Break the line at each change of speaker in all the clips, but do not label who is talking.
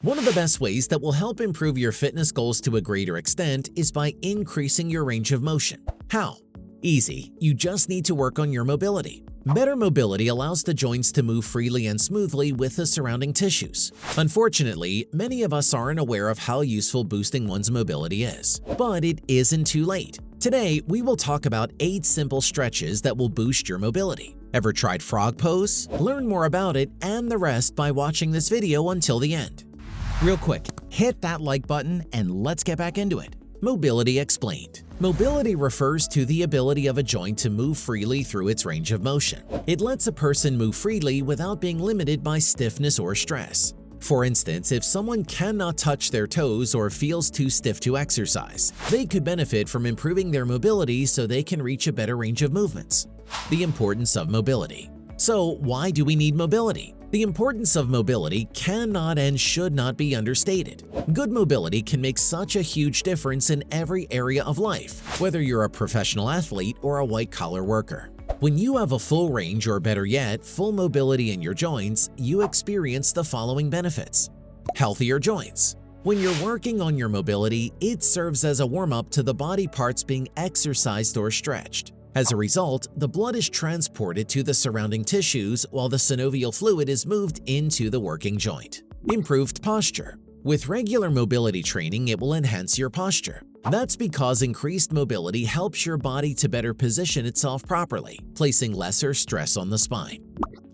One of the best ways that will help improve your fitness goals to a greater extent is by increasing your range of motion. How? Easy, you just need to work on your mobility. Better mobility allows the joints to move freely and smoothly with the surrounding tissues. Unfortunately, many of us aren't aware of how useful boosting one's mobility is. But it isn't too late. Today, we will talk about 8 simple stretches that will boost your mobility. Ever tried frog pose? Learn more about it and the rest by watching this video until the end. Real quick, hit that like button and let's get back into it. Mobility explained. Mobility refers to the ability of a joint to move freely through its range of motion. It lets a person move freely without being limited by stiffness or stress. For instance, if someone cannot touch their toes or feels too stiff to exercise, they could benefit from improving their mobility so they can reach a better range of movements. The importance of mobility. So, why do we need mobility? The importance of mobility cannot and should not be understated. Good mobility can make such a huge difference in every area of life, whether you're a professional athlete or a white-collar worker. When you have a full range, or better yet, full mobility in your joints, you experience the following benefits. Healthier joints. When you're working on your mobility, it serves as a warm-up to the body parts being exercised or stretched. As a result, the blood is transported to the surrounding tissues while the synovial fluid is moved into the working joint. Improved posture. With regular mobility training, it will enhance your posture. That's because increased mobility helps your body to better position itself properly, placing lesser stress on the spine.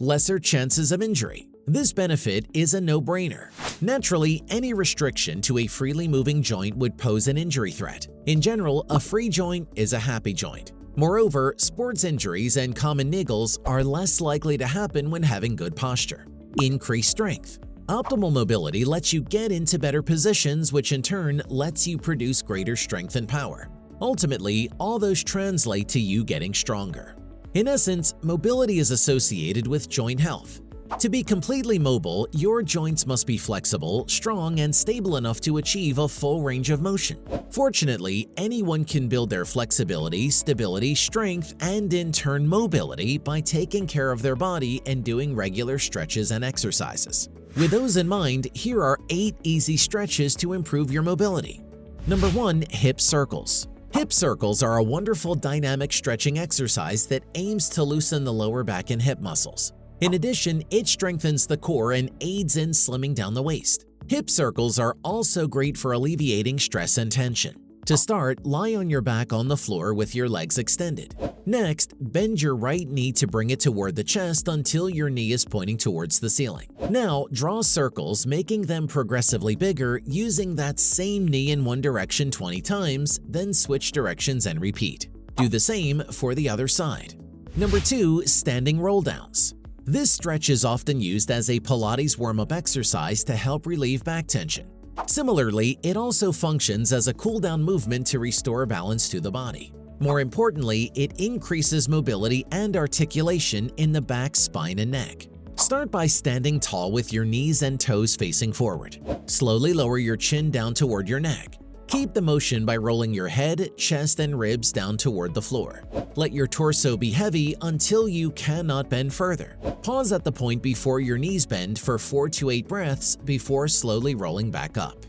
Lesser chances of injury. This benefit is a no-brainer. Naturally, any restriction to a freely moving joint would pose an injury threat. In general, a free joint is a happy joint. Moreover, sports injuries and common niggles are less likely to happen when having good posture. Increased strength. Optimal mobility lets you get into better positions, which in turn lets you produce greater strength and power. Ultimately, all those translate to you getting stronger. In essence, mobility is associated with joint health. To be completely mobile, your joints must be flexible, strong, and stable enough to achieve a full range of motion. Fortunately, anyone can build their flexibility, stability, strength, and in turn mobility by taking care of their body and doing regular stretches and exercises. With those in mind, here are 8 easy stretches to improve your mobility. Number 1. Hip circles. Hip circles are a wonderful dynamic stretching exercise that aims to loosen the lower back and hip muscles. In addition, it strengthens the core and aids in slimming down the waist. Hip circles are also great for alleviating stress and tension. To start, lie on your back on the floor with your legs extended. Next, bend your right knee to bring it toward the chest until your knee is pointing towards the ceiling. Now, draw circles, making them progressively bigger using that same knee in one direction 20 times, then switch directions and repeat. Do the same for the other side. Number 2. Standing roll downs. This stretch is often used as a Pilates warm-up exercise to help relieve back tension. Similarly, it also functions as a cool-down movement to restore balance to the body. More importantly, it increases mobility and articulation in the back, spine, and neck. Start by standing tall with your knees and toes facing forward. Slowly lower your chin down toward your neck. Keep the motion by rolling your head, chest, and ribs down toward the floor. Let your torso be heavy until you cannot bend further. Pause at the point before your knees bend for 4 to 8 breaths before slowly rolling back up.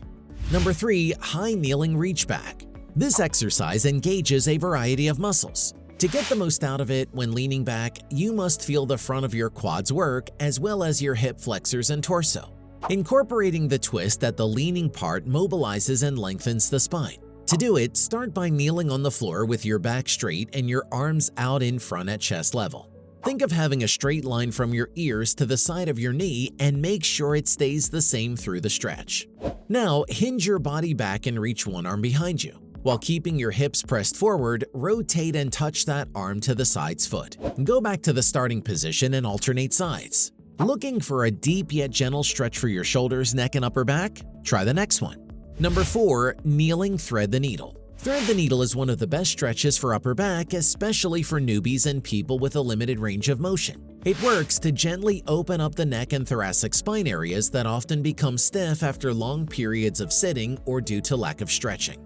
Number 3. High kneeling reach back. This exercise engages a variety of muscles. To get the most out of it when leaning back, you must feel the front of your quads work as well as your hip flexors and torso. Incorporating the twist at the leaning part mobilizes and lengthens the spine. To do it, start by kneeling on the floor with your back straight and your arms out in front at chest level. Think of having a straight line from your ears to the side of your knee and make sure it stays the same through the stretch. Now, hinge your body back and reach one arm behind you. While keeping your hips pressed forward, rotate and touch that arm to the side's foot. Go back to the starting position and alternate sides. Looking for a deep yet gentle stretch for your shoulders, neck, and upper back? Try the next one. Number 4. Kneeling thread the needle. Thread the needle is one of the best stretches for upper back, especially for newbies and people with a limited range of motion. It works to gently open up the neck and thoracic spine areas that often become stiff after long periods of sitting or due to lack of stretching.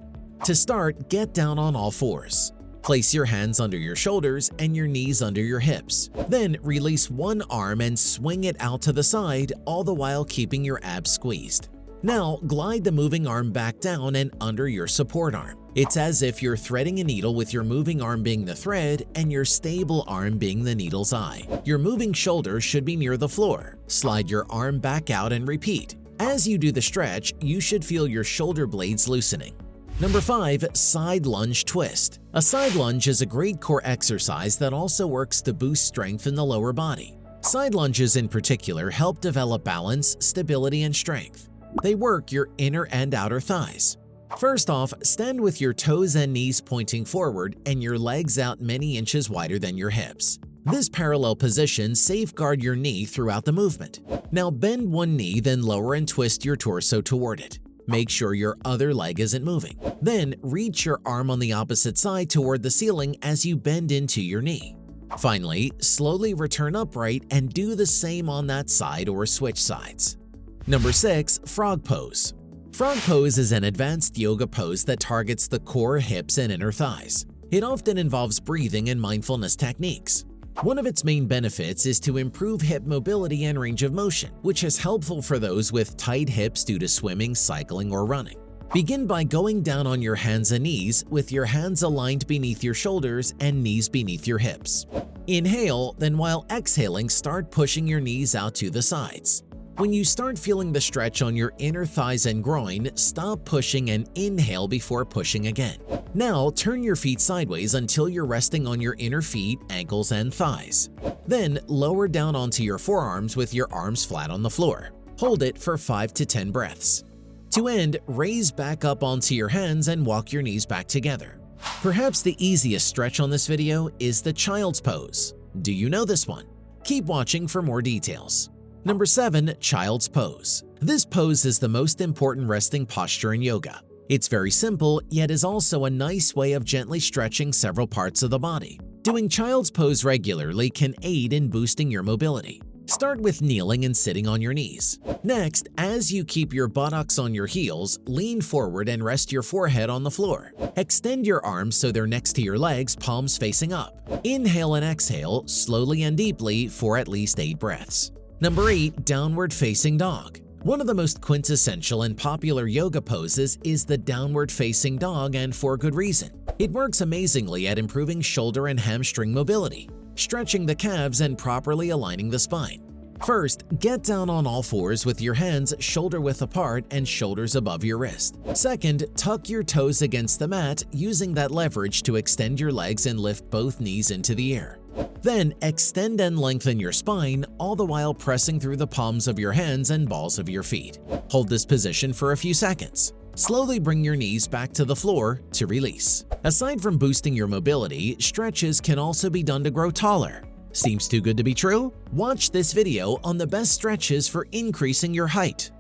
To start, get down on all fours. Place your hands under your shoulders and your knees under your hips. Then release one arm and swing it out to the side, all the while keeping your abs squeezed. Now, glide the moving arm back down and under your support arm. It's as if you're threading a needle with your moving arm being the thread and your stable arm being the needle's eye. Your moving shoulder should be near the floor. Slide your arm back out and repeat. As you do the stretch, you should feel your shoulder blades loosening. Number 5. Side lunge twist. A side lunge is a great core exercise that also works to boost strength in the lower body. Side lunges in particular help develop balance, stability, and strength. They work your inner and outer thighs. First off, stand with your toes and knees pointing forward and your legs out many inches wider than your hips. This parallel position safeguards your knee throughout the movement. Now bend one knee, then lower and twist your torso toward it. Make sure your other leg isn't moving. Then reach your arm on the opposite side toward the ceiling as you bend into your knee. Finally, slowly return upright and do the same on that side or switch sides. Number 6. Frog pose. Frog pose is an advanced yoga pose that targets the core, hips, and inner thighs. It often involves breathing and mindfulness techniques. One of its main benefits is to improve hip mobility and range of motion, which is helpful for those with tight hips due to swimming, cycling, or running. Begin by going down on your hands and knees with your hands aligned beneath your shoulders and knees beneath your hips. Inhale, then while exhaling, start pushing your knees out to the sides. When you start feeling the stretch on your inner thighs and groin, stop pushing and inhale before pushing again. Now, turn your feet sideways until you're resting on your inner feet, ankles, and thighs. Then, lower down onto your forearms with your arms flat on the floor. Hold it for 5 to 10 breaths. To end, raise back up onto your hands and walk your knees back together. Perhaps the easiest stretch on this video is the child's pose. Do you know this one? Keep watching for more details. Number 7. Child's pose. This pose is the most important resting posture in yoga. It's very simple, yet is also a nice way of gently stretching several parts of the body. Doing child's pose regularly can aid in boosting your mobility. Start with kneeling and sitting on your knees. Next, as you keep your buttocks on your heels, lean forward and rest your forehead on the floor. Extend your arms so they're next to your legs, palms facing up. Inhale and exhale slowly and deeply for at least 8 breaths. Number 8. Downward facing dog. One of the most quintessential and popular yoga poses is the downward facing dog, and for good reason. It works amazingly at improving shoulder and hamstring mobility, stretching the calves, and properly aligning the spine. First, get down on all fours with your hands shoulder-width apart and shoulders above your wrist. Second, tuck your toes against the mat, using that leverage to extend your legs and lift both knees into the air. Then, extend and lengthen your spine, all the while pressing through the palms of your hands and balls of your feet. Hold this position for a few seconds. Slowly bring your knees back to the floor to release. Aside from boosting your mobility, stretches can also be done to grow taller. Seems too good to be true? Watch this video on the best stretches for increasing your height.